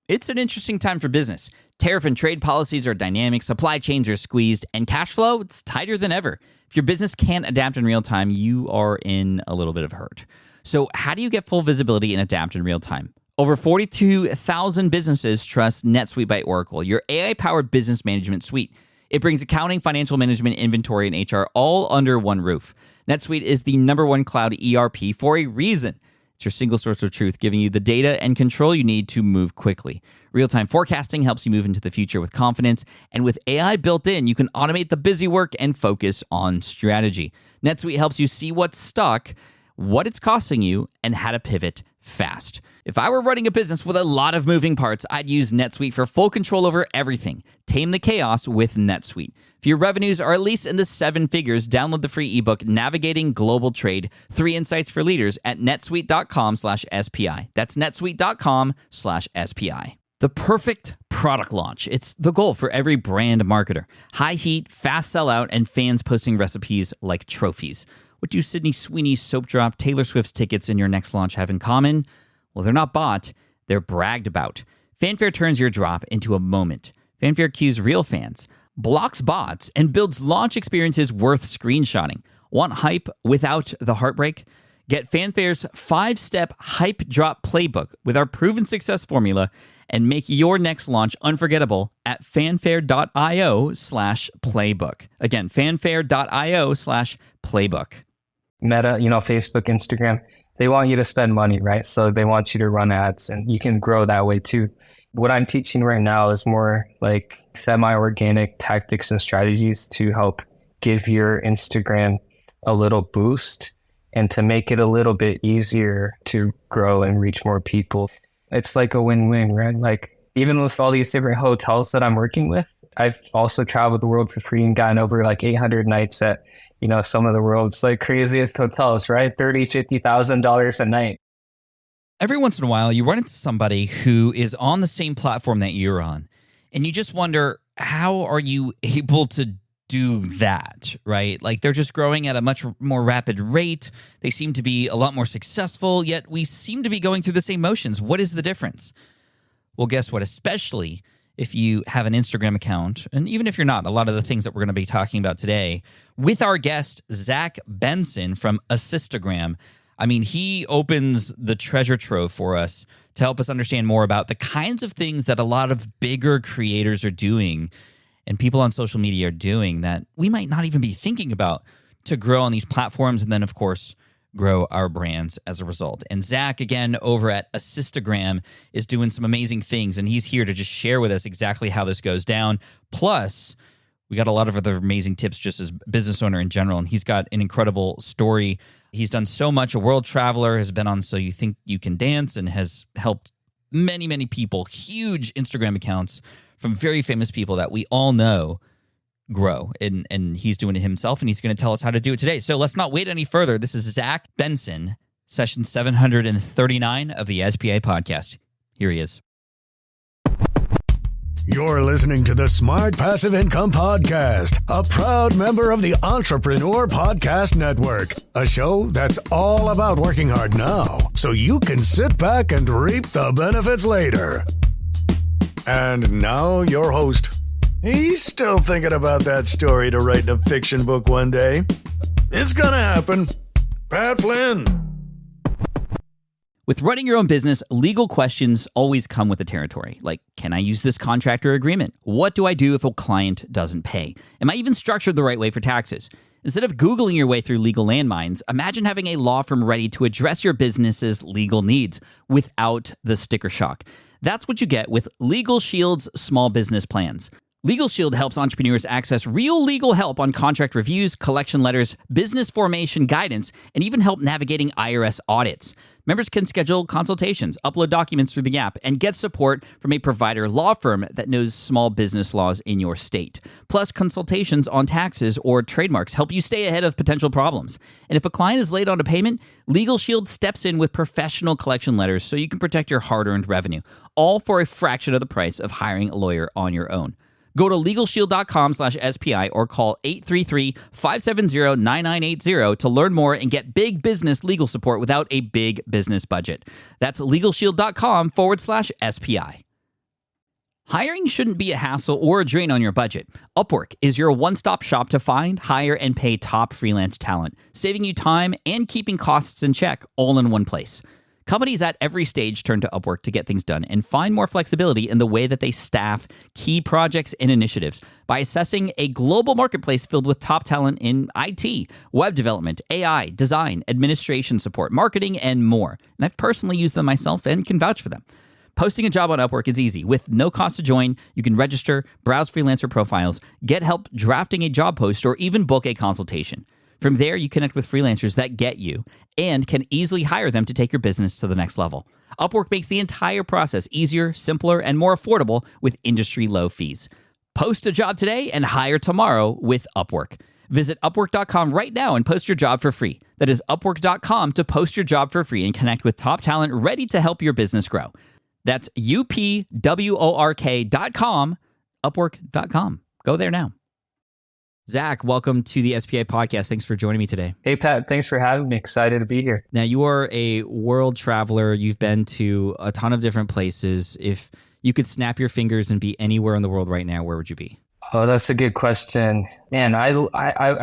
It's an interesting time for business. Tariff and trade policies are dynamic, supply chains are squeezed, and cash flow, it's tighter than ever. If your business can't adapt in real time, you are in a little bit of hurt. So how do you get full visibility and adapt in real time? Over 42,000 businesses trust NetSuite by Oracle, your AI-powered business management suite. It brings accounting, financial management, inventory, and HR all under one roof. NetSuite is the #1 cloud ERP for a reason. It's your single source of truth, giving you the data and control you need to move quickly. Real-time forecasting helps you move into the future with confidence, and with AI built in, you can automate the busy work and focus on strategy. NetSuite helps you see what's stuck, what it's costing you, and how to pivot fast. If I were running a business with a lot of moving parts, I'd use NetSuite for full control over everything. Tame the chaos with NetSuite. If your revenues are at least in the 7 figures, download the free ebook, Navigating Global Trade, 3 Insights for Leaders at netsuite.com/SPI. That's netsuite.com/SPI. The perfect product launch. It's the goal for every brand marketer. High heat, fast sellout, and fans posting recipes like trophies. What do Sydney Sweeney's soap drop, Taylor Swift's tickets, and your next launch have in common? Well, they're not bought, they're bragged about. Fanfare turns your drop into a moment. Fanfare cues real fans, blocks bots, and builds launch experiences worth screenshotting. Want hype without the heartbreak? Get Fanfare's 5-step hype drop playbook with our proven success formula and make your next launch unforgettable at fanfare.io/playbook. Again, fanfare.io/playbook. Meta, Facebook, Instagram, they want you to spend money, right? So they want you to run ads, and you can grow that way too. What I'm teaching right now is more like semi-organic tactics and strategies to help give your Instagram a little boost and to make it a little bit easier to grow and reach more people. It's like a win-win, right? Like even with all these different hotels that I'm working with, I've also traveled the world for free and gotten over like 800 nights at, some of the world's like craziest hotels, right? $30,000, $50,000 a night. Every once in a while, you run into somebody who is on the same platform that you're on, and you just wonder, how are you able to do that, right? Like they're just growing at a much more rapid rate. They seem to be a lot more successful, yet we seem to be going through the same motions. What is the difference? Well, guess what? Especially if you have an Instagram account, and even if you're not, a lot of the things that we're going to be talking about today with our guest, Zach Benson from Assistagram. I mean, he opens the treasure trove for us to help us understand more about the kinds of things that a lot of bigger creators are doing and people on social media are doing that we might not even be thinking about to grow on these platforms and then, of course, grow our brands as a result. And Zach, again, over at Assistagram, is doing some amazing things, and he's here to just share with us exactly how this goes down. Plus, we got a lot of other amazing tips just as business owner in general, and he's got an incredible story. He's done so much. A world traveler, has been on So You Think You Can Dance, and has helped many, many people, huge Instagram accounts from very famous people that we all know grow. And he's doing it himself, and he's going to tell us how to do it today. So let's not wait any further. This is Zach Benson, session 739 of the SPI podcast. Here he is. You're listening to the Smart Passive Income Podcast, a proud member of the Entrepreneur Podcast Network, a show that's all about working hard now so you can sit back and reap the benefits later. And now your host. He's still thinking about that story to write in a fiction book one day. It's gonna happen. Pat Flynn. With running your own business, legal questions always come with the territory. Like, can I use this contract or agreement? What do I do if a client doesn't pay? Am I even structured the right way for taxes? Instead of Googling your way through legal landmines, imagine having a law firm ready to address your business's legal needs without the sticker shock. That's what you get with Legal Shield's small business plans. Legal Shield helps entrepreneurs access real legal help on contract reviews, collection letters, business formation guidance, and even help navigating IRS audits. Members can schedule consultations, upload documents through the app, and get support from a provider law firm that knows small business laws in your state. Plus, consultations on taxes or trademarks help you stay ahead of potential problems. And if a client is late on a payment, Legal Shield steps in with professional collection letters so you can protect your hard-earned revenue, all for a fraction of the price of hiring a lawyer on your own. Go to LegalShield.com/SPI or call 833-570-9980 to learn more and get big business legal support without a big business budget. That's LegalShield.com/SPI. Hiring shouldn't be a hassle or a drain on your budget. Upwork is your one-stop shop to find, hire, and pay top freelance talent, saving you time and keeping costs in check all in one place. Companies at every stage turn to Upwork to get things done and find more flexibility in the way that they staff key projects and initiatives by assessing a global marketplace filled with top talent in IT, web development, AI, design, administration support, marketing, and more. And I've personally used them myself and can vouch for them. Posting a job on Upwork is easy. With no cost to join, you can register, browse freelancer profiles, get help drafting a job post, or even book a consultation. From there, you connect with freelancers that get you and can easily hire them to take your business to the next level. Upwork makes the entire process easier, simpler, and more affordable with industry-low fees. Post a job today and hire tomorrow with Upwork. Visit Upwork.com right now and post your job for free. That is Upwork.com to post your job for free and connect with top talent ready to help your business grow. That's UPWORK.com, Upwork.com. Go there now. Zach, welcome to the SPI podcast. Thanks for joining me today. Hey, Pat, thanks for having me. Excited to be here. Now, you are a world traveler. You've been to a ton of different places. If you could snap your fingers and be anywhere in the world right now, where would you be? Oh, that's a good question. Man, I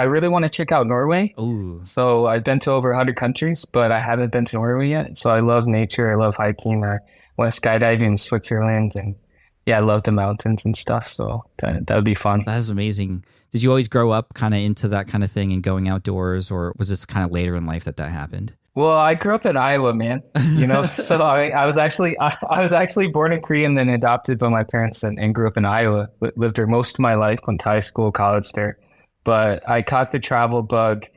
really want to check out Norway. Ooh. So I've been to over 100 countries, but I haven't been to Norway yet. So I love nature. I love hiking. I went skydiving in Switzerland. And yeah, I love the mountains and stuff. So that would be fun. That's amazing. Did you always grow up kind of into that kind of thing and going outdoors, or was this kind of later in life that happened? Well, I grew up in Iowa, man. So I was actually born in Korea and then adopted by my parents and grew up in Iowa. Lived there most of my life, went to high school, college there. But I caught the travel bug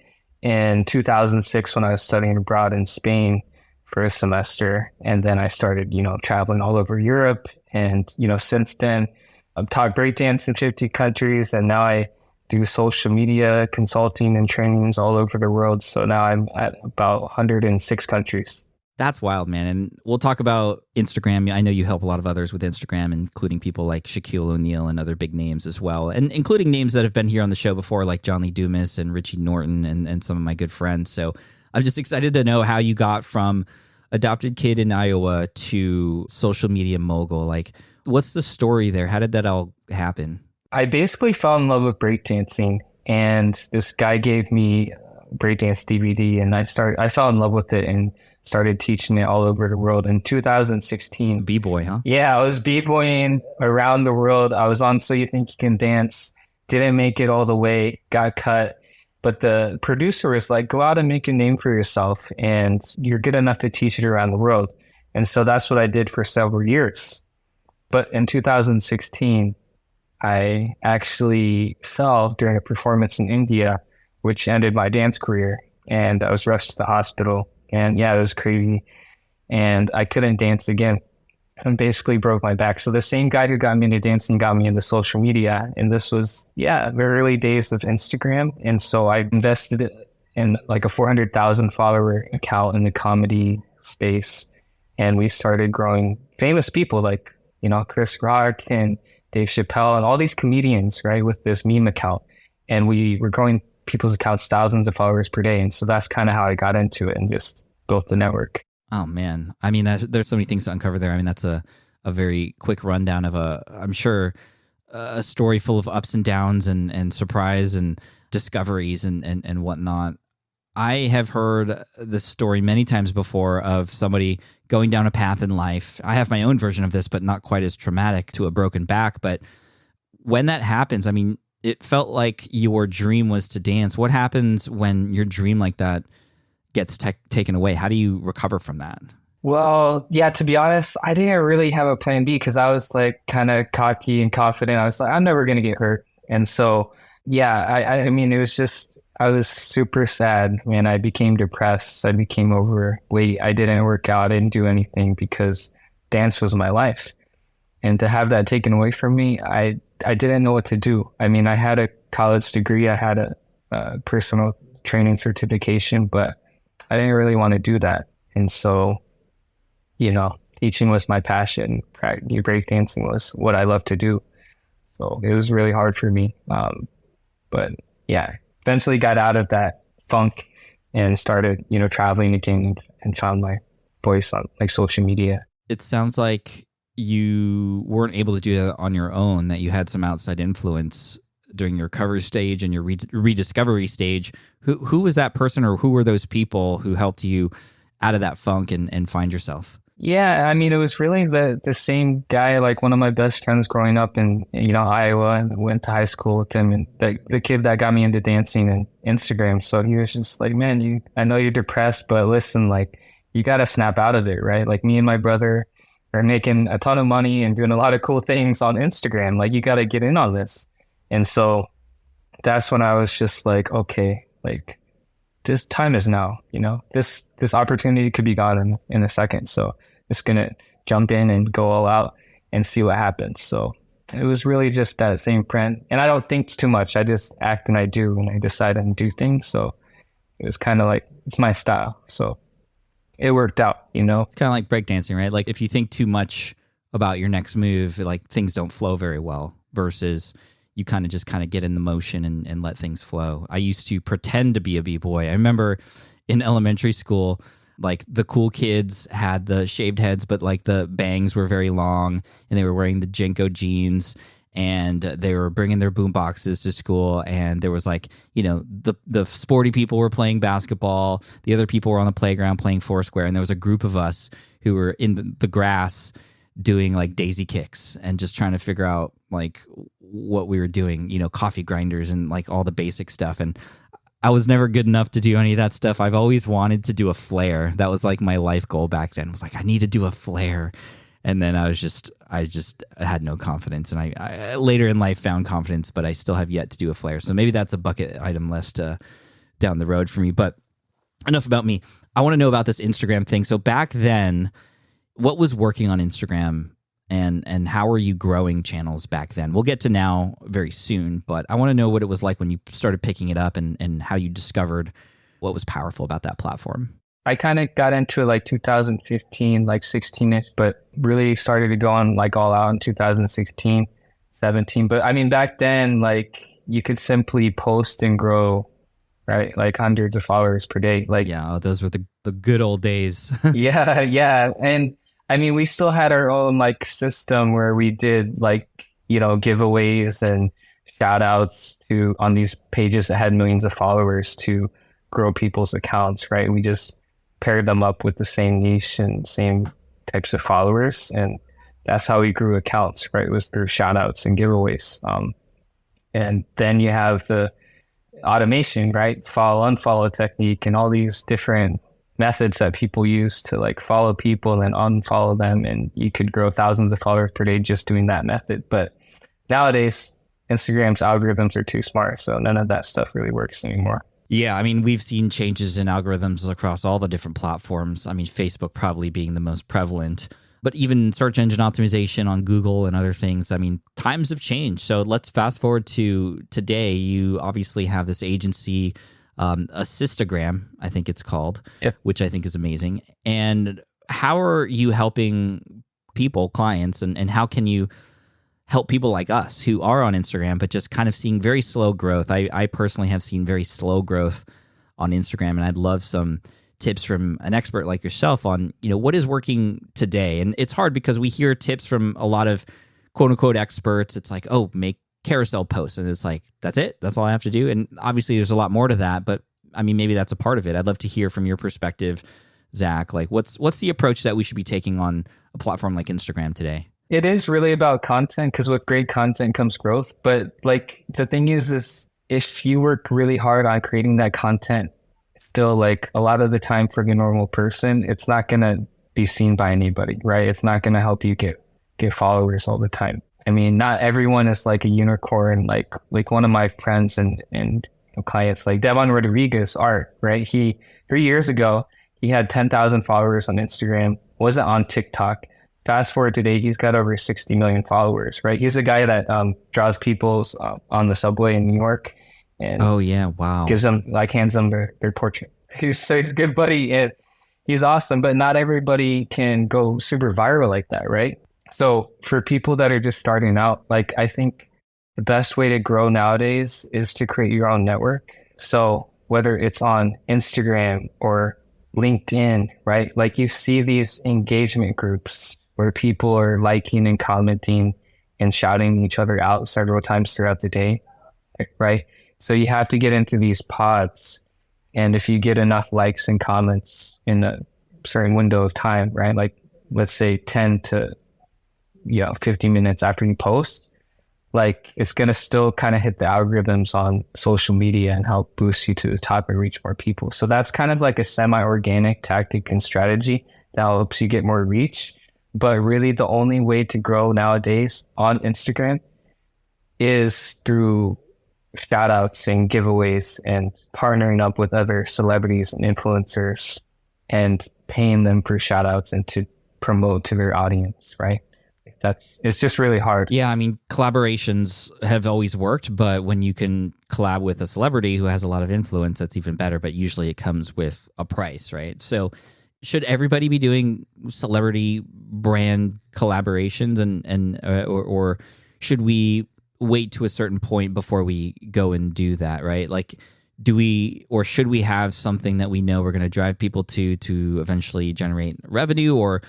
in 2006 when I was studying abroad in Spain for a semester, and then I started, traveling all over Europe. And since then, I've taught breakdance in 50 countries, and now I do social media consulting and trainings all over the world. So now I'm at about 106 countries. That's wild, man. And we'll talk about Instagram. I know you help a lot of others with Instagram, including people like Shaquille O'Neal and other big names as well, and including names that have been here on the show before, like John Lee Dumas and Richie Norton and some of my good friends. So I'm just excited to know how you got from adopted kid in Iowa to social media mogul. Like, what's the story there? How did that all happen? I basically fell in love with breakdancing, and this guy gave me a breakdance DVD, and I fell in love with it and started teaching it all over the world in 2016. B-boy, huh? Yeah, I was b-boying around the world. I was on So You Think You Can Dance, didn't make it all the way, got cut. But the producer was like, go out and make a name for yourself, and you're good enough to teach it around the world. And so that's what I did for several years. But in 2016, I actually fell during a performance in India, which ended my dance career, and I was rushed to the hospital. And yeah, it was crazy. And I couldn't dance again and basically broke my back. So the same guy who got me into dancing got me into social media. And this was, the early days of Instagram. And so I invested in like a 400,000 follower account in the comedy space. And we started growing famous people like, Chris Rock and Dave Chappelle and all these comedians, right, with this meme account. And we were growing people's accounts, thousands of followers per day. And so that's kind of how I got into it and just built the network. Oh, man. I mean, there's so many things to uncover there. I mean, that's a very quick rundown of I'm sure, a story full of ups and downs and surprise and discoveries and whatnot. I have heard this story many times before of somebody going down a path in life. I have my own version of this, but not quite as traumatic, to a broken back. But when that happens, I mean, it felt like your dream was to dance. What happens when your dream like that gets taken away? How do you recover from that? Well, yeah, to be honest, I didn't really have a plan B because I was like kind of cocky and confident. I was like, I'm never going to get hurt. And so, yeah, I mean, it was just, I was super sad, man. I became depressed. I became overweight. I didn't work out. I didn't do anything because dance was my life. And to have that taken away from me, I didn't know what to do. I mean, I had a college degree. I had a personal training certification, but I didn't really want to do that. And so, teaching was my passion. Breakdancing was what I love to do. So it was really hard for me. But yeah, eventually got out of that funk and started, traveling again and found my voice on like social media. It sounds like you weren't able to do that on your own, that you had some outside influence during your recovery stage and your rediscovery stage. Who was that person, or who were those people who helped you out of that funk and find yourself? Yeah, I mean, it was really the same guy, like one of my best friends growing up in, Iowa, and went to high school with him, and the kid that got me into dancing and Instagram. So he was just like, man, I know you're depressed, but listen, like, you got to snap out of it, right? Like, me and my brother are making a ton of money and doing a lot of cool things on Instagram. Like, you got to get in on this. And so that's when I was just like, okay, like, this time is now, this opportunity could be gone in a second. So just going to jump in and go all out and see what happens. So it was really just that same friend. And I don't think too much. I just act and I do, and I decide and do things. So it was kind of like, it's my style. So it worked out, It's kind of like breakdancing, right? Like, if you think too much about your next move, like, things don't flow very well, versus you kind of get in the motion and let things flow. I used to pretend to be a b-boy. I remember in elementary school, like, the cool kids had the shaved heads, but like the bangs were very long, and they were wearing the Jenko jeans, and they were bringing their boom boxes to school. And there was like, the sporty people were playing basketball. The other people were on the playground playing foursquare. And there was a group of us who were in the grass doing like daisy kicks and just trying to figure out like what we were doing, coffee grinders and like all the basic stuff. And I was never good enough to do any of that stuff. I've always wanted to do a flare. That was like my life goal back then. I was like, I need to do a flare. And then I just had no confidence. And I later in life found confidence, but I still have yet to do a flare. So maybe that's a bucket item list down the road for me. But enough about me. I want to know about this Instagram thing. So back then, what was working on Instagram, and how are you growing channels back then? We'll get to now very soon, but I want to know what it was like when you started picking it up, and how you discovered what was powerful about that platform. I kind of got into it like 2015, like 16ish, but really started to go on like all out in 2016, 17. But I mean, back then, like, you could simply post and grow, right? Like hundreds of followers per day. Like, yeah, those were the good old days. Yeah. And I mean, we still had our own like system where we did like, giveaways and shout outs on these pages that had millions of followers to grow people's accounts, right? We just paired them up with the same niche and same types of followers. And that's how we grew accounts, right? It was through shout outs and giveaways. And then you have the automation, right? Follow, unfollow technique, and all these different methods that people use to like follow people and unfollow them. And you could grow thousands of followers per day just doing that method. But nowadays, Instagram's algorithms are too smart. So none of that stuff really works anymore. Yeah, I mean, we've seen changes in algorithms across all the different platforms. I mean, Facebook probably being the most prevalent, but even search engine optimization on Google and other things. I mean, times have changed. So let's fast forward to today. You obviously have this agency, Assistagram, I think it's called, yep, which I think is amazing. And how are you helping people, clients, and how can you help people like us who are on Instagram, but just kind of seeing very slow growth? I personally have seen very slow growth on Instagram, and I'd love some tips from an expert like yourself on, what is working today. And it's hard because we hear tips from a lot of quote unquote experts. It's like, oh, make carousel posts. And it's like, that's it. That's all I have to do. And obviously there's a lot more to that, but I mean, maybe that's a part of it. I'd love to hear from your perspective, Zach, like what's the approach that we should be taking on a platform like Instagram today? It is really about content, because with great content comes growth. But like the thing is if you work really hard on creating that content, still like a lot of the time for the normal person, it's not going to be seen by anybody, right? It's not going to help you get followers all the time. I mean, not everyone is like a unicorn. Like one of my friends and clients, like Devon Rodriguez Art, right? 3 years ago, he had 10,000 followers on Instagram, wasn't on TikTok. Fast forward today, he's got over 60 million followers, right? He's a guy that draws people on the subway in New York, and oh yeah, wow, gives them hands them their portrait. He's a good buddy, and he's awesome. But not everybody can go super viral like that, right? So for people that are just starting out, like I think the best way to grow nowadays is to create your own network. So whether it's on Instagram or LinkedIn, right? Like you see these engagement groups, where people are liking and commenting and shouting each other out several times throughout the day, right? So you have to get into these pods. And if you get enough likes and comments in a certain window of time, right? Like let's say 10 to 15 minutes after you post, like it's going to still kind of hit the algorithms on social media and help boost you to the top and reach more people. So that's kind of like a semi-organic tactic and strategy that helps you get more reach. But really the only way to grow nowadays on Instagram is through shout outs and giveaways and partnering up with other celebrities and influencers and paying them for shout outs and to promote to their audience, right? It's just really hard. Yeah, I mean, collaborations have always worked, but when you can collab with a celebrity who has a lot of influence, that's even better, but usually it comes with a price, right? So should everybody be doing celebrity brand collaborations or should we wait to a certain point before we go and do that, right? Like, should we have something that we know we're going to drive people to eventually generate revenue, or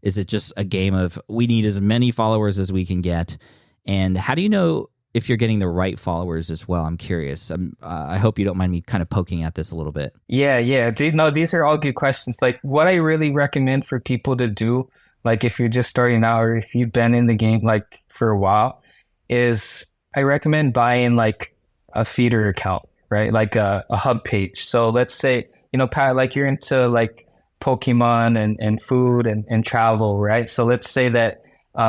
is it just a game of we need as many followers as we can get? And how do you know if you're getting the right followers as well? I'm curious. I hope you don't mind me kind of poking at this a little bit. Yeah. These are all good questions. Like what I really recommend for people to do, like if you're just starting out or if you've been in the game like for a while, is I recommend buying like a feeder account, right? Like a hub page. So let's say, Pat, like you're into like Pokemon and food and travel, right? So let's say that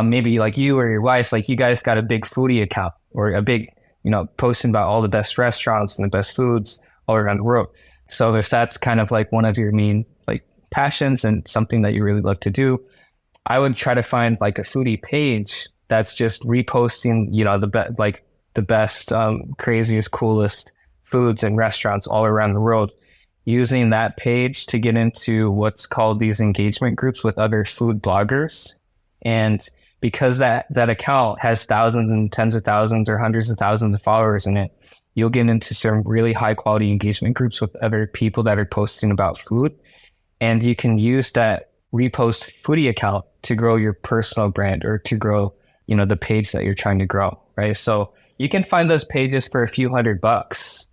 maybe like you or your wife, like you guys got a big foodie account or a big, posting about all the best restaurants and the best foods all around the world. So if that's kind of like one of your main like passions and something that you really love to do, I would try to find like a foodie page that's just reposting, the best, craziest, coolest foods and restaurants all around the world, using that page to get into what's called these engagement groups with other food bloggers. And because that account has thousands and tens of thousands or hundreds of thousands of followers in it, you'll get into some really high quality engagement groups with other people that are posting about food. And you can use that repost foodie account to grow your personal brand or to grow, the page that you're trying to grow, right? So you can find those pages for a few $100,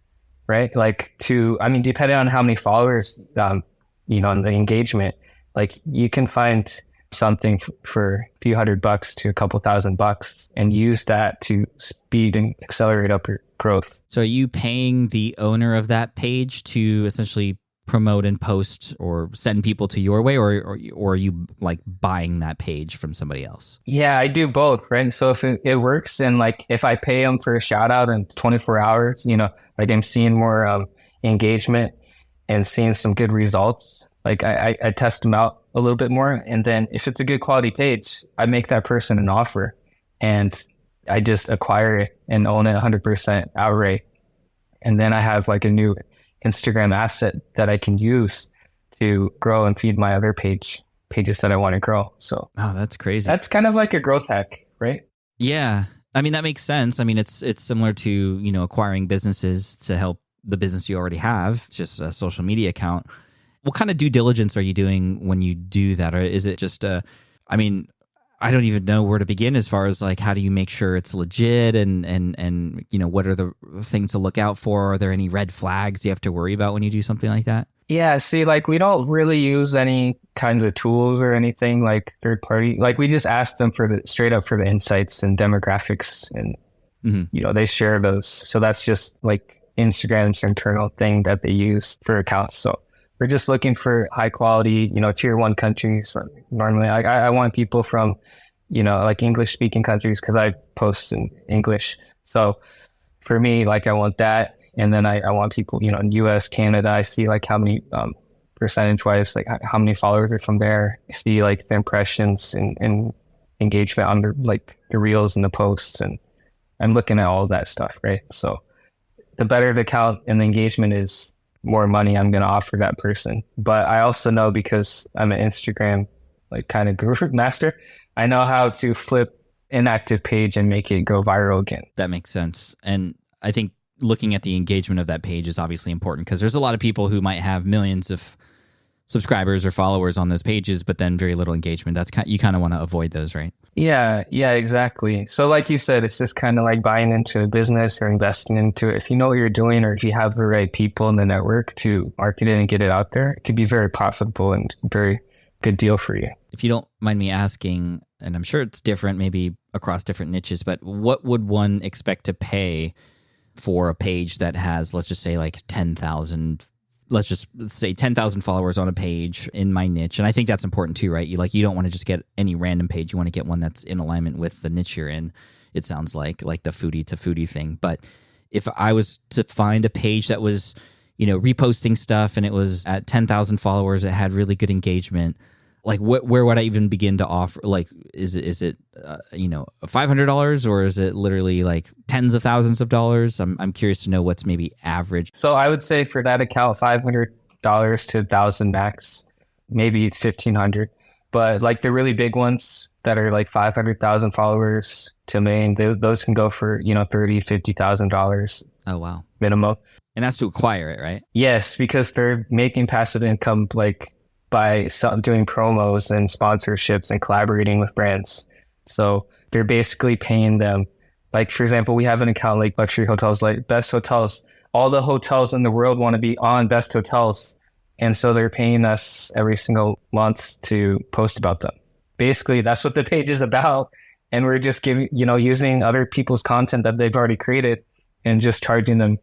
right? Like depending on how many followers, and the engagement, like you can find something for a few $100 to a couple $1,000 and use that to speed and accelerate up your growth. So are you paying the owner of that page to essentially promote and post or send people to your way, or are you like buying that page from somebody else? Yeah, I do both, right? So if it works, and like if I pay them for a shout out in 24 hours, like I'm seeing more engagement and seeing some good results, like I test them out a little bit more. And then if it's a good quality page, I make that person an offer and I just acquire it and own it 100% outright. And then I have like a new Instagram asset that I can use to grow and feed my other pages that I want to grow. So that's crazy. That's kind of like a growth hack, right? Yeah. I mean, that makes sense. I mean, it's similar to, acquiring businesses to help the business you already have. It's just a social media account. What kind of due diligence are you doing when you do that? Or is it just I don't even know where to begin as far as like, how do you make sure it's legit and what are the things to look out for? Are there any red flags you have to worry about when you do something like that? Yeah, see, like we don't really use any kinds of tools or anything like third party. Like we just ask them straight up for the insights and demographics and, they share those. So that's just like Instagram's internal thing that they use for accounts. So we're just looking for high quality, tier 1 countries. Normally, I want people from, like English speaking countries because I post in English. So for me, like I want that. And then I want people, in US, Canada, I see like how many percentage wise, like how many followers are from there. I see like the impressions and engagement on the reels and the posts. And I'm looking at all of that stuff, right? So the better the count and the engagement is, more money I'm going to offer that person. But I also know, because I'm an Instagram like kind of guru master, I know how to flip an active page and make it go viral again. That makes sense. And I think looking at the engagement of that page is obviously important because there's a lot of people who might have millions of subscribers or followers on those pages, but then very little engagement. You kind of want to avoid those, right? Yeah, exactly. So like you said, it's just kind of like buying into a business or investing into it. If you know what you're doing, or if you have the right people in the network to market it and get it out there, it could be very profitable and very good deal for you. If you don't mind me asking, and I'm sure it's different maybe across different niches, but what would one expect to pay for a page that has, let's just say like 10,000, let's just say 10,000 followers on a page in my niche? And I think that's important too, right? You don't want to just get any random page. You want to get one that's in alignment with the niche you're in. It sounds like the foodie to foodie thing. But if I was to find a page that was, reposting stuff and it was at 10,000 followers, it had really good engagement, like where would I even begin to offer? Like, is it $500, or is it literally like tens of thousands of dollars? I'm curious to know what's maybe average. So I would say for that account, $500 to $1,000 max, maybe it's $1,500. But like the really big ones that are like 500,000 followers to $1 million, those can go for $30,000, $50,000. Oh wow, minimum. And that's to acquire it, right? Yes, because they're making passive income like by doing promos and sponsorships and collaborating with brands. So they're basically paying them. Like, for example, we have an account like luxury hotels, like Best Hotels. All the hotels in the world want to be on Best Hotels. And so they're paying us every single month to post about them. Basically, that's what the page is about. And we're just using other people's content that they've already created and just charging them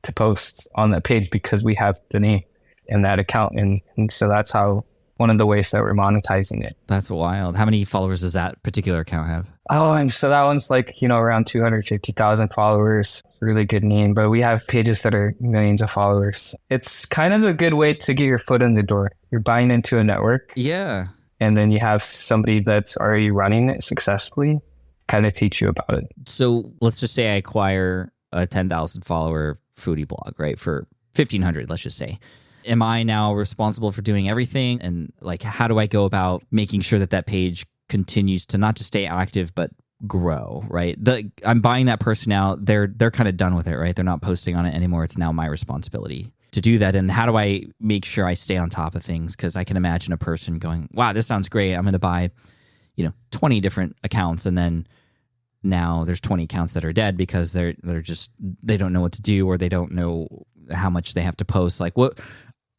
to post on that page because we have the name in that account. And so that's how one of the ways that we're monetizing it. That's wild. How many followers does that particular account have? Oh, so that one's like, around 250,000 followers. Really good name. But we have pages that are millions of followers. It's kind of a good way to get your foot in the door. You're buying into a network. Yeah. And then you have somebody that's already running it successfully kind of teach you about it. So let's just say I acquire a 10,000 follower foodie blog, right? For $1,500, let's just say. Am I now responsible for doing everything? And like, how do I go about making sure that page continues to not just stay active, but grow, right? I'm buying that person out. They're kind of done with it, right? They're not posting on it anymore. It's now my responsibility to do that. And how do I make sure I stay on top of things? Because I can imagine a person going, wow, this sounds great. I'm going to buy, 20 different accounts. And then now there's 20 accounts that are dead because they don't know what to do, or they don't know how much they have to post. Like,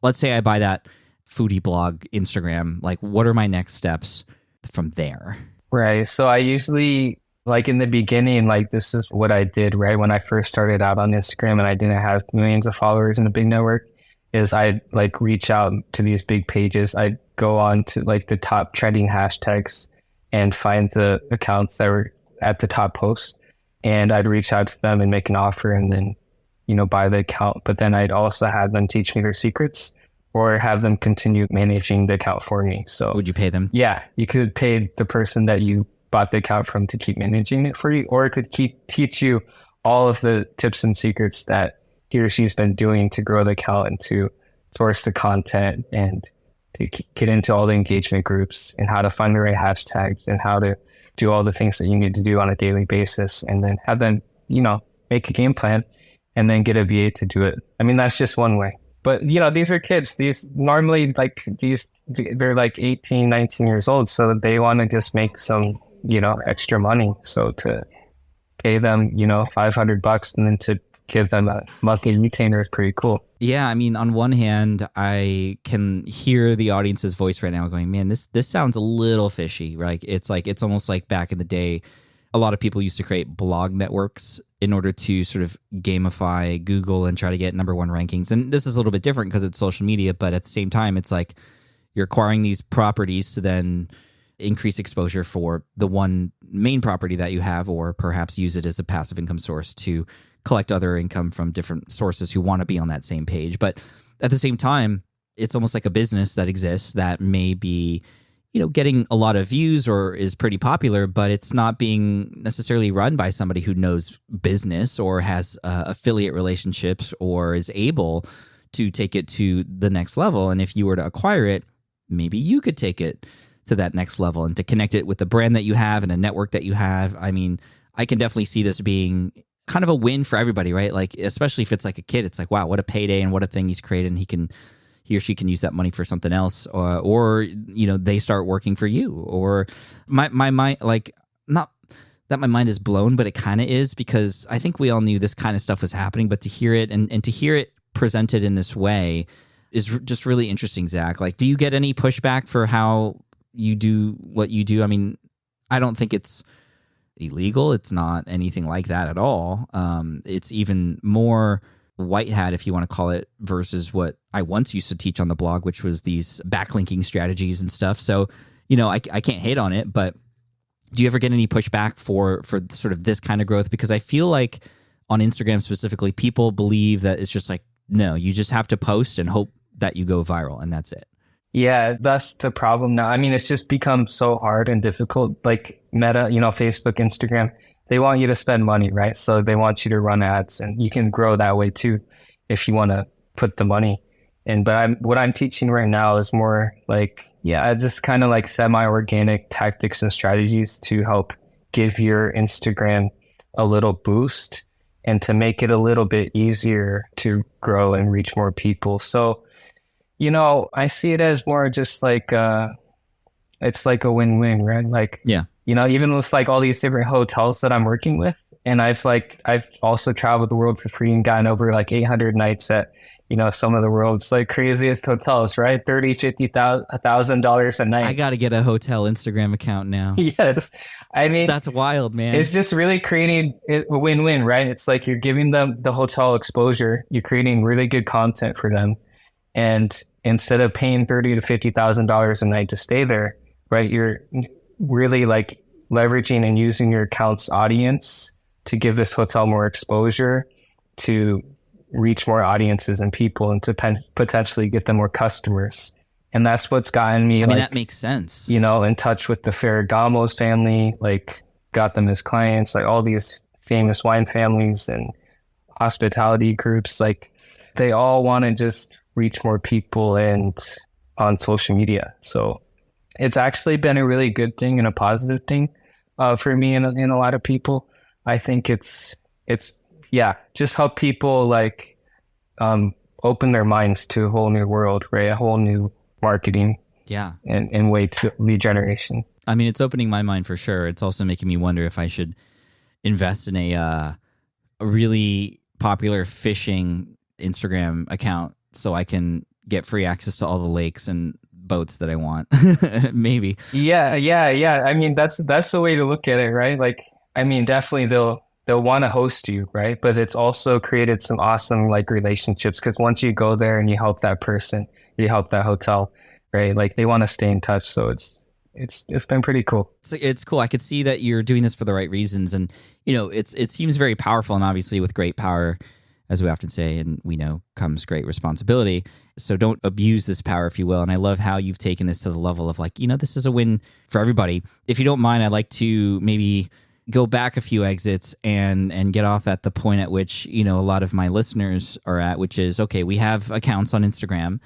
let's say I buy that foodie blog Instagram, like what are my next steps from there? Right. So I usually, like in the beginning, like this is what I did, right? When I first started out on Instagram and I didn't have millions of followers in a big network, is I'd like reach out to these big pages. I'd go on to like the top trending hashtags and find the accounts that were at the top posts. And I'd reach out to them and make an offer and then, buy the account. But then I'd also have them teach me their secrets or have them continue managing the account for me. So would you pay them? Yeah, you could pay the person that you bought the account from to keep managing it for you, or it could teach you all of the tips and secrets that he or she's been doing to grow the account and to source the content and to get into all the engagement groups and how to find the right hashtags and how to do all the things that you need to do on a daily basis, and then have them, make a game plan and then get a VA to do it. I mean, that's just one way. But, these are kids. They're like 18, 19 years old. So they want to just make some, extra money. So to pay them, $500 and then to give them a monthly retainer is pretty cool. Yeah. I mean, on one hand, I can hear the audience's voice right now going, man, this sounds a little fishy, right? It's almost like back in the day, a lot of people used to create blog networks in order to sort of gamify Google and try to get number one rankings. And this is a little bit different because it's social media, but at the same time, it's like you're acquiring these properties to then increase exposure for the one main property that you have, or perhaps use it as a passive income source to collect other income from different sources who want to be on that same page. But at the same time, it's almost like a business that exists that may be getting a lot of views or is pretty popular, but it's not being necessarily run by somebody who knows business or has affiliate relationships or is able to take it to the next level. And if you were to acquire it, maybe you could take it to that next level and to connect it with the brand that you have and a network that you have. I mean, I can definitely see this being kind of a win for everybody, right? Like, especially if it's like a kid, it's like, wow, what a payday and what a thing he's created. And he can, he or she can use that money for something else, or they start working for you. Or my mind, like, not that my mind is blown, but it kind of is, because I think we all knew this kind of stuff was happening, but to hear it and to hear it presented in this way is just really interesting, Zach. Like, do you get any pushback for how you do what you do? I mean, I don't think it's illegal. It's not anything like that at all. It's even more white hat, if you want to call it, versus what I once used to teach on the blog, which was these backlinking strategies and stuff. So, I can't hate on it, but do you ever get any pushback for sort of this kind of growth? Because I feel like on Instagram specifically, people believe that it's just like, no, you just have to post and hope that you go viral, and that's it. Yeah, that's the problem now. I mean, it's just become so hard and difficult. Like Meta, Facebook, Instagram, they want you to spend money, right? So they want you to run ads, and you can grow that way too if you want to put the money in. But what I'm teaching right now is more like, just kind of like semi-organic tactics and strategies to help give your Instagram a little boost and to make it a little bit easier to grow and reach more people. So, I see it as more just like, it's like a win-win, right? Like, even with like all these different hotels that I'm working with, and I've also traveled the world for free and gotten over like 800 nights at, some of the world's like craziest hotels, right? $30,000, $50,000, $1,000 a night. I got to get a hotel Instagram account now. Yes. I mean, that's wild, man. It's just really creating a win-win, right? It's like you're giving them the hotel exposure. You're creating really good content for them. And instead of paying $30,000 to $50,000 a night to stay there, right? You're really like leveraging and using your account's audience to give this hotel more exposure, to reach more audiences and people, and to potentially get them more customers. And that's what's gotten me, that makes sense. In touch with the Ferragamo's family, like got them as clients, like all these famous wine families and hospitality groups, like they all want to just reach more people and on social media. So it's actually been a really good thing and a positive thing for me and a lot of people. I think it's just help people like open their minds to a whole new world, right? A whole new marketing and way to lead generation. I mean, it's opening my mind for sure. It's also making me wonder if I should invest in a really popular fishing Instagram account so I can get free access to all the lakes and boats that I want. Maybe. Yeah. I mean, that's the way to look at it, right? Like, I mean, definitely they'll want to host you, right? But it's also created some awesome like relationships, because once you go there and you help that person, you help that hotel, right? Like they want to stay in touch. So it's been pretty cool. It's cool. I could see that you're doing this for the right reasons, and it seems very powerful. And obviously, with great power, as we often say, and we know, comes great responsibility. So don't abuse this power, if you will. And I love how you've taken this to the level of like, this is a win for everybody. If you don't mind, I'd like to maybe go back a few exits and get off at the point at which, a lot of my listeners are at, which is, okay, we have accounts on Instagram,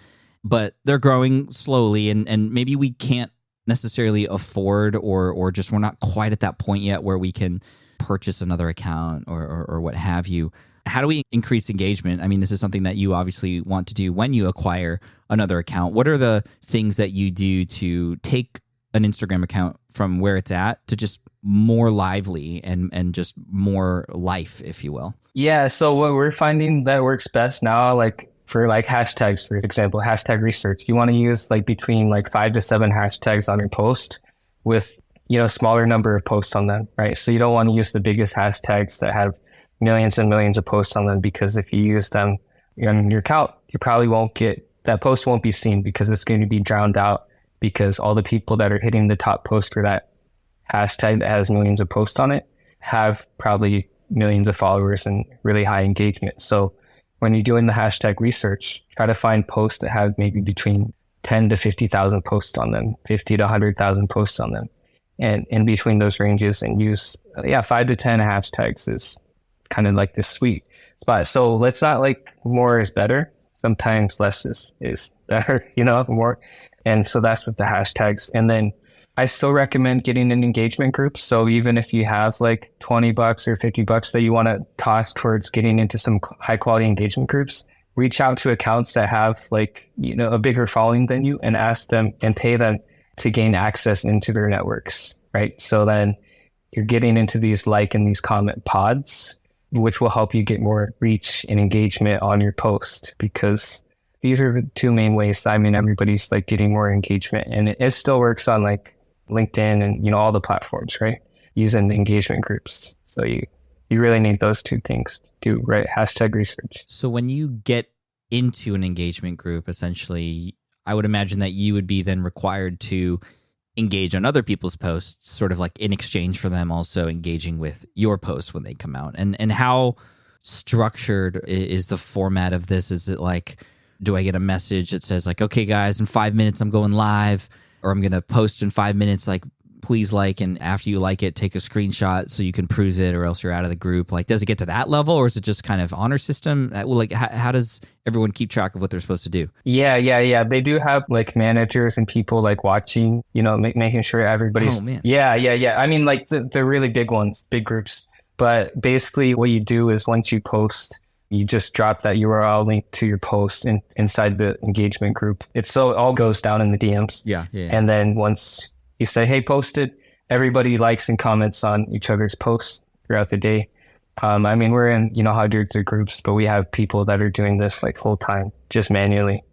but they're growing slowly, and maybe we can't necessarily afford or just we're not quite at that point yet where we can purchase another account or what have you. How do we increase engagement? I mean, this is something that you obviously want to do when you acquire another account. What are the things that you do to take an Instagram account from where it's at to just more lively and just more life, if you will? Yeah. So what we're finding that works best now, like for like hashtags, for example, hashtag research, you want to use like between like 5 to 7 hashtags on your post with, smaller number of posts on them, right? So you don't want to use the biggest hashtags that have millions and millions of posts on them, because if you use them on your account, you probably that post won't be seen, because it's going to be drowned out, because all the people that are hitting the top post for that hashtag that has millions of posts on it have probably millions of followers and really high engagement. So when you're doing the hashtag research, try to find posts that have maybe between 10 to 50,000 posts on them, 50 to 100,000 posts on them, and in between those ranges, and use 5 to 10 hashtags is kind of like this sweet spot. So let's not like more is better. Sometimes less is better, more. And so that's with the hashtags. And then I still recommend getting an engagement group. So even if you have like $20 or $50 that you want to toss towards getting into some high quality engagement groups reach out to accounts that have like, a bigger following than you and ask them and pay them to gain access into their networks, right? So then you're getting into these like and these comment pods, which will help you get more reach and engagement on your post, because these are the two main ways. I mean, everybody's like getting more engagement, and it still works on like LinkedIn and, all the platforms, right? Using the engagement groups. So you really need those two things to do, right? Hashtag research. So when you get into an engagement group, essentially, I would imagine that you would be then required to engage on other people's posts, sort of like in exchange for them also engaging with your posts when they come out. And how structured is the format of this? Is it like, do I get a message that says like, okay, guys, in 5 minutes I'm going live, or I'm going to post in 5 minutes, like, please like, and after you like it, take a screenshot so you can prove it, or else you're out of the group. Like, does it get to that level, or is it just kind of honor system? Well, like, how does everyone keep track of what they're supposed to do? Yeah. They do have like managers and people like watching, making sure everybody's. Oh, man. Yeah. I mean, like the really big ones, big groups. But basically what you do is once you post, you just drop that URL link to your post inside the engagement group. It all goes down in the DMs. Yeah. And then once you say, hey, posted, everybody likes and comments on each other's posts throughout the day. I mean, we're in, hundreds of groups, but we have people that are doing this like full time, just manually,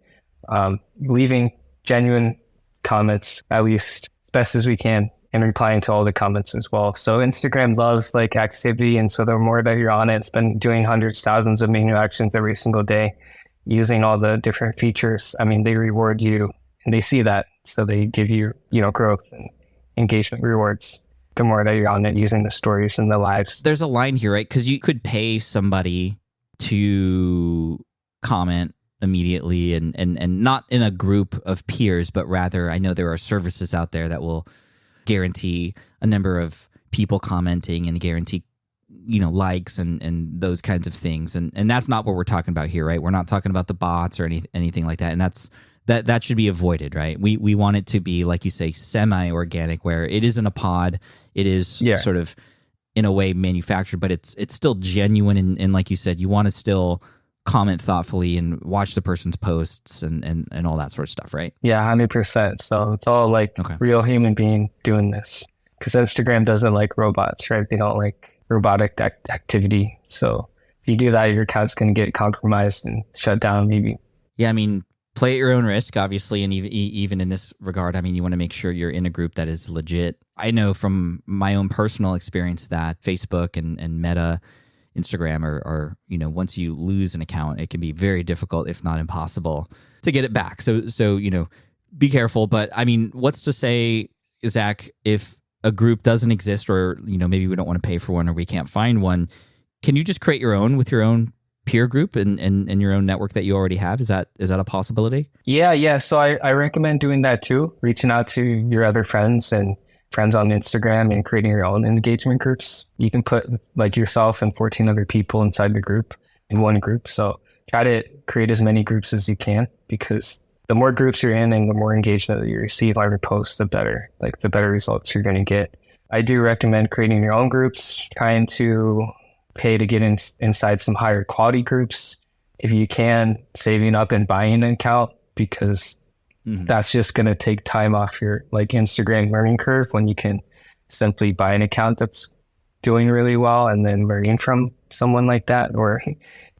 leaving genuine comments, at least best as we can, and replying to all the comments as well. So Instagram loves like activity. And so the more that you're on it, it's been doing hundreds, thousands of manual actions every single day, using all the different features. I mean, they reward you and they see that. So they give you, growth and engagement rewards the more that you're on it, using the stories and the lives. There's a line here, right? Because you could pay somebody to comment immediately and not in a group of peers, but rather I know there are services out there that will guarantee a number of people commenting and guarantee likes and those kinds of things. And that's not what we're talking about here, right? We're not talking about the bots or anything like that. And that should be avoided, right? We want it to be, like you say, semi-organic, where it isn't a pod. It is sort of, in a way, manufactured, but it's still genuine. And like you said, you want to still comment thoughtfully and watch the person's posts and all that sort of stuff, right? Yeah, 100%. So it's all like real human being doing this, because Instagram doesn't like robots, right? They don't like robotic activity. So if you do that, your account's going to get compromised and shut down maybe. Yeah, I mean, play at your own risk, obviously, and even in this regard, I mean, you want to make sure you're in a group that is legit. I know from my own personal experience that Facebook and Meta, Instagram are once you lose an account, it can be very difficult, if not impossible, to get it back. So be careful. But I mean, what's to say, Zach, if a group doesn't exist, or maybe we don't want to pay for one, or we can't find one, can you just create your own with your own peer group and your own network that you already have? Is that a possibility? Yeah. So I recommend doing that too, reaching out to your other friends on Instagram and creating your own engagement groups. You can put like yourself and 14 other people inside the group in one group. So try to create as many groups as you can, because the more groups you're in and the more engagement that you receive on your posts, the better results you're going to get. I do recommend creating your own groups, trying to pay to get inside some higher quality groups if you can, saving up and buying an account, because that's just going to take time off your like Instagram learning curve, when you can simply buy an account that's doing really well and then learning from someone like that, or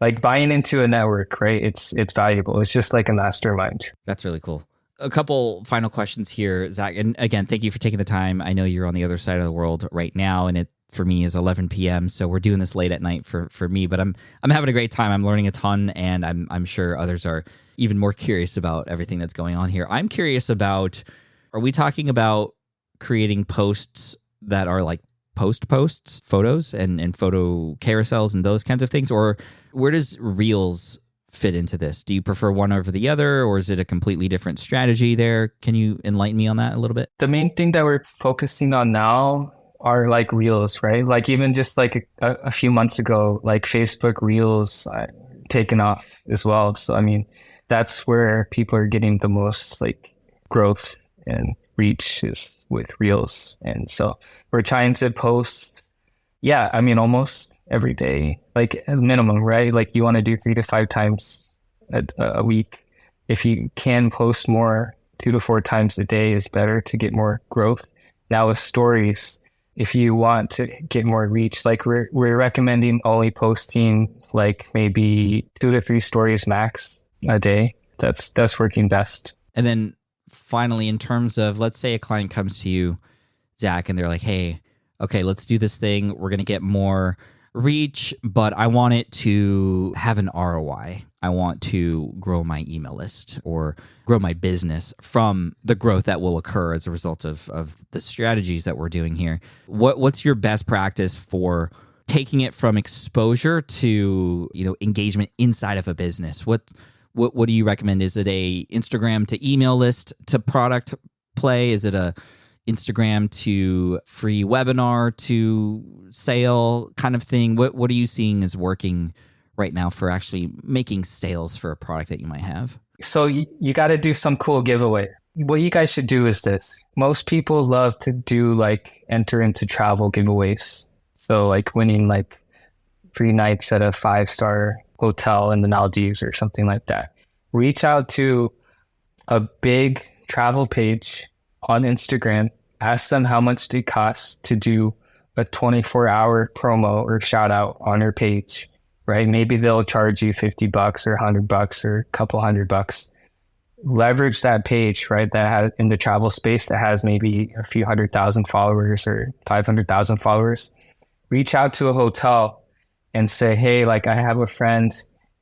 like buying into a network, right? It's valuable. It's just like a mastermind. That's really cool. A couple final questions here, Zach. And again, thank you for taking the time. I know you're on the other side of the world right now, and it for me is 11 p.m. So we're doing this late at night for me, but I'm having a great time. I'm learning a ton, and I'm sure others are even more curious about everything that's going on here. I'm curious about, are we talking about creating posts that are like posts, photos and photo carousels and those kinds of things? Or where does Reels fit into this? Do you prefer one over the other, or is it a completely different strategy there? Can you enlighten me on that a little bit? The main thing that we're focusing on now are like Reels, right? Like even just like a few months ago, like Facebook Reels taken off as well. So I mean, that's where people are getting the most like growth and reach is with Reels. And so we're trying to post, almost every day, like a minimum, right? Like you want to do 3 to 5 times a week. If you can post more, 2 to 4 times a day is better to get more growth. Now with stories, if you want to get more reach, like we're recommending only posting like maybe 2 to 3 stories max a day. That's working best. And then finally, in terms of, let's say a client comes to you, Zach, and they're like, hey, okay, let's do this thing. We're going to get more reach, but I want it to have an ROI. I want to grow my email list or grow my business from the growth that will occur as a result of the strategies that we're doing here. What's your best practice for taking it from exposure to, engagement inside of a business? What do you recommend? Is it a Instagram to email list to product play? Is it a Instagram to free webinar to sale kind of thing? What are you seeing is working right now for actually making sales for a product that you might have? So you got to do some cool giveaway. What you guys should do is this. Most people love to do like enter into travel giveaways. So like winning like 3 nights at a 5-star hotel in the Maldives or something like that. Reach out to a big travel page on Instagram, ask them how much it costs to do a 24-hour promo or shout out on their page, right? Maybe they'll charge you $50 or $100 or a couple $100. Leverage that page, right? That has in the travel space that has maybe a few 100,000 followers or 500,000 followers. Reach out to a hotel and say, hey, like I have a friend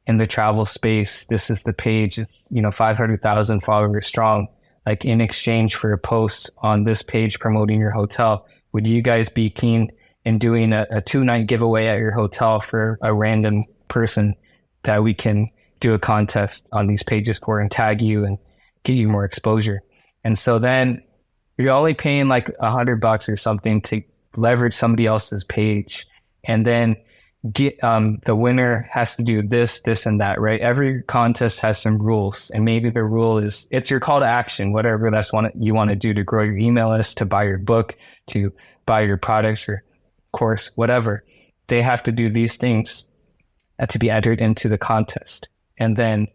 in the travel space. This is the page. It's, 500,000 followers strong. Like in exchange for a post on this page promoting your hotel, would you guys be keen in doing a 2-night giveaway at your hotel for a random person that we can do a contest on these pages for and tag you and get you more exposure? And so then you're only paying like $100 or something to leverage somebody else's page, and then get the winner has to do this, and that, right? Every contest has some rules, and maybe the rule is it's your call to action, whatever that's you want to do to grow your email list, to buy your book, to buy your products or course, whatever. They have to do these things to be entered into the contest. And then,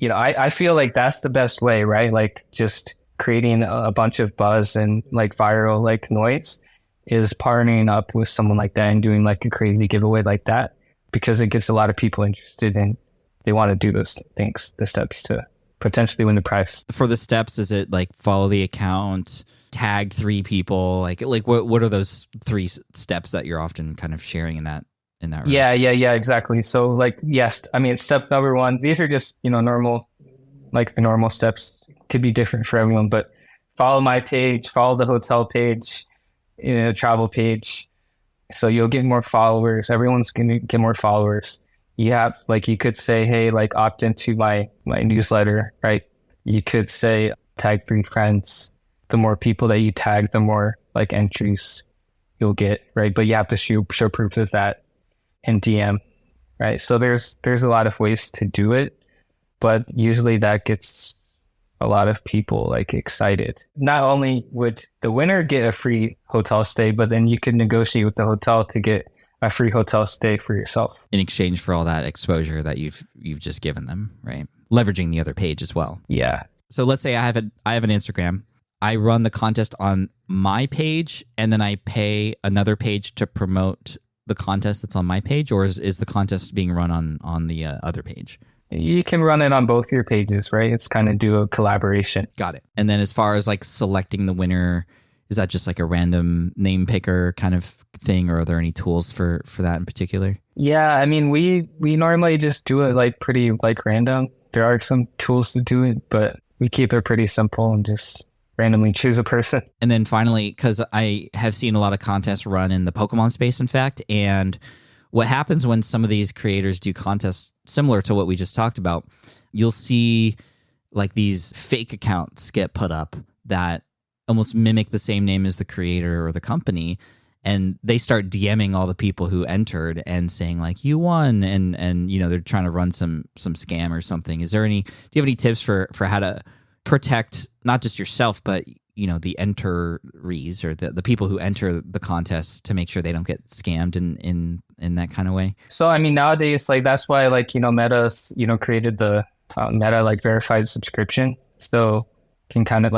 I feel like that's the best way, right? Like just creating a bunch of buzz and like viral like noise is partnering up with someone like that and doing like a crazy giveaway like that, because it gets a lot of people interested and they want to do those things, the steps to potentially win the prize. For the steps, is it like follow the account, tag 3 people? Like what are those 3 steps that you're often kind of sharing in that? Right? Yeah, exactly. So like, yes, I mean, step number 1, these are just, normal, like the normal steps, could be different for everyone, but follow my page, follow the hotel page, travel page. So you'll get more followers. Everyone's going to get more followers. You have, like, you could say, hey, like opt into my newsletter, right? You could say tag 3 friends. The more people that you tag, the more like entries you'll get, right? But you have to show proof of that in DM, right? So there's a lot of ways to do it, but usually that gets a lot of people like excited. Not only would the winner get a free hotel stay, but then you could negotiate with the hotel to get a free hotel stay for yourself in exchange for all that exposure that you've just given them, right? Leveraging the other page as well. Yeah. So let's say I have an Instagram. I run the contest on my page, and then I pay another page to promote the contest that's on my page, or is the contest being run on the other page? You can run it on both your pages, right? It's kind of do a collaboration. Got it. And then as far as like selecting the winner, is that just like a random name picker kind of thing, or are there any tools for that in particular? Yeah, I mean, we normally just do it like pretty like random. There are some tools to do it, but we keep it pretty simple and just randomly choose a person. And then finally, because I have seen a lot of contests run in the Pokemon space, in fact, and what happens when some of these creators do contests similar to what we just talked about, you'll see like these fake accounts get put up that almost mimic the same name as the creator or the company, and they start DMing all the people who entered and saying like, you won, and they're trying to run some scam or something. Do you have any tips for how to protect not just yourself, but the enterees or the people who enter the contest, to make sure they don't get scammed in that kind of way? So I mean, nowadays, like that's why like Meta's created the Meta like verified subscription. So can kind of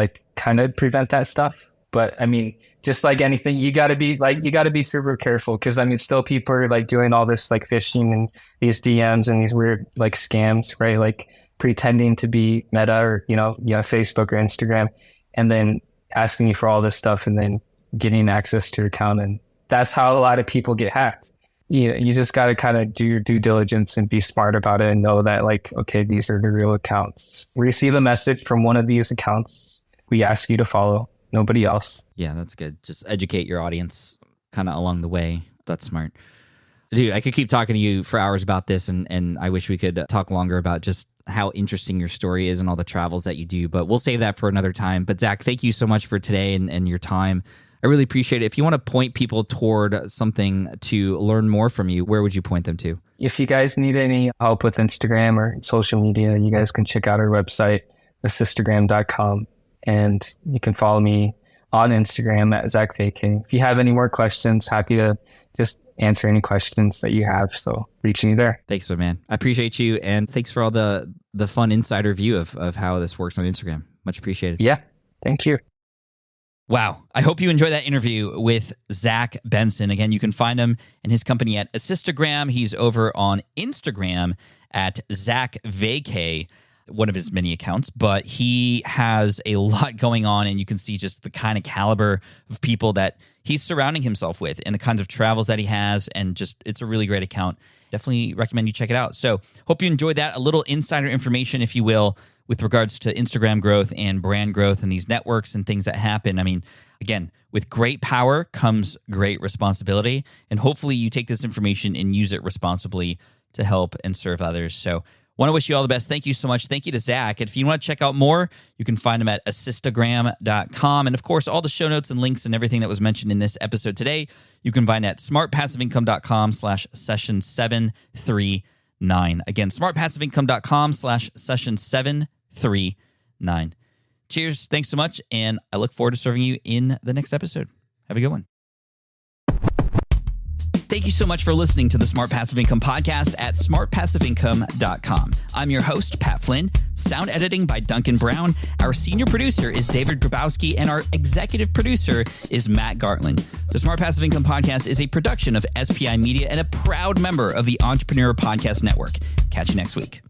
prevent that stuff. But I mean, just like anything, you gotta be super careful, because I mean, still people are like doing all this like phishing and these DMs and these weird like scams, right? Like pretending to be Meta or Facebook or Instagram, and then asking you for all this stuff and then getting access to your account. And that's how a lot of people get hacked. You just got to kind of do your due diligence and be smart about it and know that like, okay, these are the real accounts. Receive a message from one of these accounts, we ask you to follow, nobody else. Yeah, that's good. Just educate your audience kind of along the way. That's smart. Dude, I could keep talking to you for hours about this, and I wish we could talk longer about just how interesting your story is and all the travels that you do, but we'll save that for another time. But Zach, thank you so much for today and your time. I really appreciate it. If you want to point people toward something to learn more from you, where would you point them to? If you guys need any help with Instagram or social media, you guys can check out our website, assistagram.com, and you can follow me on Instagram at Zach Vacay. If you have any more questions, happy to just answer any questions that you have. So reach me there. Thanks, my man. I appreciate you, and thanks for all the fun insider view of how this works on Instagram. Much appreciated. Yeah, thank you. Wow. I hope you enjoyed that interview with Zach Benson. Again, you can find him and his company at Assistagram. He's over on Instagram at Zach Vacay, one of his many accounts, but he has a lot going on, and you can see just the kind of caliber of people that he's surrounding himself with and the kinds of travels that he has, and just it's a really great account. Definitely recommend you check it out. So hope you enjoyed that. A little insider information, if you will, with regards to Instagram growth and brand growth and these networks and things that happen. I mean, again, with great power comes great responsibility, and hopefully you take this information and use it responsibly to help and serve others. So want to wish you all the best. Thank you so much. Thank you to Zach. And if you want to check out more, you can find him at assistagram.com. And of course, all the show notes and links and everything that was mentioned in this episode today, you can find at smartpassiveincome.com/session739. Again, smartpassiveincome.com/session739. Cheers. Thanks so much. And I look forward to serving you in the next episode. Have a good one. Thank you so much for listening to the Smart Passive Income podcast at smartpassiveincome.com. I'm your host, Pat Flynn. Sound editing by Duncan Brown. Our senior producer is David Grabowski, and our executive producer is Matt Gartland. The Smart Passive Income podcast is a production of SPI Media and a proud member of the Entrepreneur Podcast Network. Catch you next week.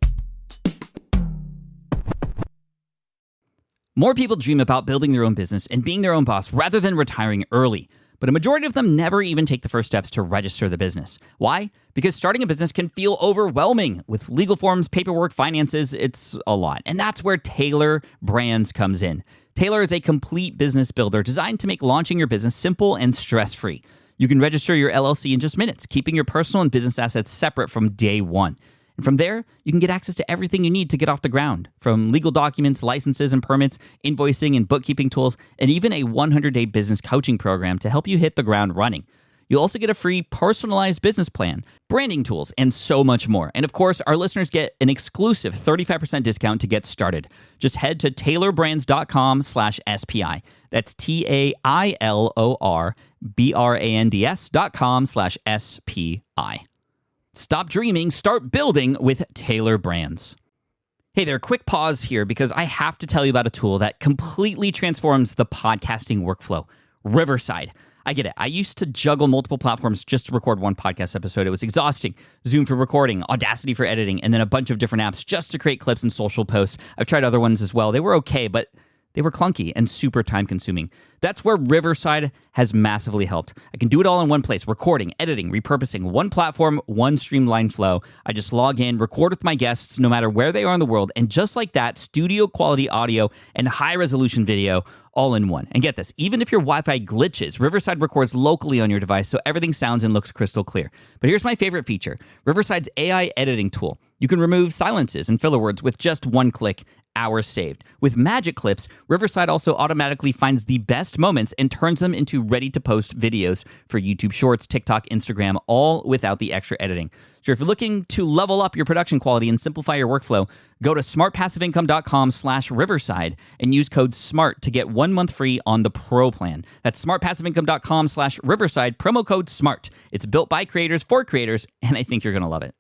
More people dream about building their own business and being their own boss rather than retiring early. But a majority of them never even take the first steps to register the business. Why? Because starting a business can feel overwhelming. With legal forms, paperwork, finances, it's a lot. And that's where Taylor Brands comes in. Taylor is a complete business builder designed to make launching your business simple and stress-free. You can register your LLC in just minutes, keeping your personal and business assets separate from day one. And from there, you can get access to everything you need to get off the ground, from legal documents, licenses and permits, invoicing and bookkeeping tools, and even a 100-day business coaching program to help you hit the ground running. You'll also get a free personalized business plan, branding tools, and so much more. And of course, our listeners get an exclusive 35% discount to get started. Just head to taylorbrands.com/SPI. That's TAILORBRANDS.com/SPI. Stop dreaming, start building with Taylor Brands. Hey there, quick pause here because I have to tell you about a tool that completely transforms the podcasting workflow, Riverside. I get it. I used to juggle multiple platforms just to record one podcast episode. It was exhausting. Zoom for recording, Audacity for editing, and then a bunch of different apps just to create clips and social posts. I've tried other ones as well. They were okay, but they were clunky and super time-consuming. That's where Riverside has massively helped. I can do it all in one place, recording, editing, repurposing, one platform, one streamlined flow. I just log in, record with my guests no matter where they are in the world, and just like that, studio-quality audio and high-resolution video all in one. And get this, even if your Wi-Fi glitches, Riverside records locally on your device so everything sounds and looks crystal clear. But here's my favorite feature, Riverside's AI editing tool. You can remove silences and filler words with just one click, hours saved. With Magic Clips, Riverside also automatically finds the best moments and turns them into ready-to-post videos for YouTube Shorts, TikTok, Instagram, all without the extra editing. So if you're looking to level up your production quality and simplify your workflow, go to smartpassiveincome.com/Riverside and use code SMART to get 1 month free on the Pro plan. That's smartpassiveincome.com/Riverside, promo code SMART. It's built by creators for creators, and I think you're going to love it.